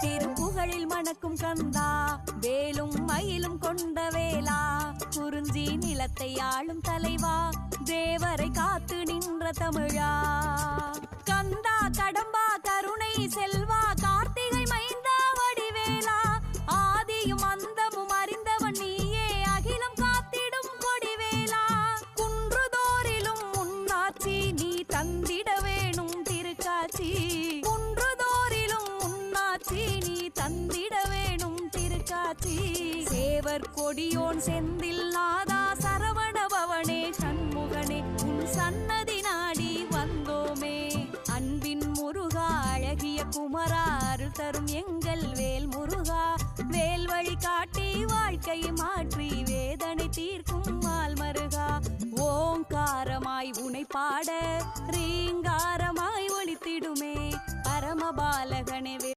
திருப்புகழில் மணக்கும் கந்தா, வேலும் மயிலும் கொண்ட வேளா, குறிஞ்சி நிலத்தை ஆளும் தலைவா, தேவரை காத்து நின்ற தமிழா. கந்தா கடம்பா கருணை செல்வா, கார்த்திகை மைந்தா வடிவேலா, ஆதியும் அந்தமும் அறிந்தவன் நீயே, அகிலம் காத்திடும் கொடிவேலா. குன்றுதோறிலும் முன்னாட்சி நீ தந்திட வேணும் திருக்காட்சி, குன்றுதோறிலும் முன்னாட்சி நீ தந்திட வேணும் திருக்காட்சி. சேவர் கொடியோன் செந்தில் நாதா, சரவண பவனே சண்முகனே, உன் சன்னதி நாடி வந்தோமே. அன்பின் முருகா அழகிய குமரா, அருள் தரும் எங்கள் வேல் முருகா, வேல் வழி காட்டி வாழ்க்கை மாற்றி வேதனை தீர்க்கும் மால் மருகா. ஓங்காரமாய் உனை பாட ரீங்காரமாய் ஒலித்திடுமே பரமபாலகனே.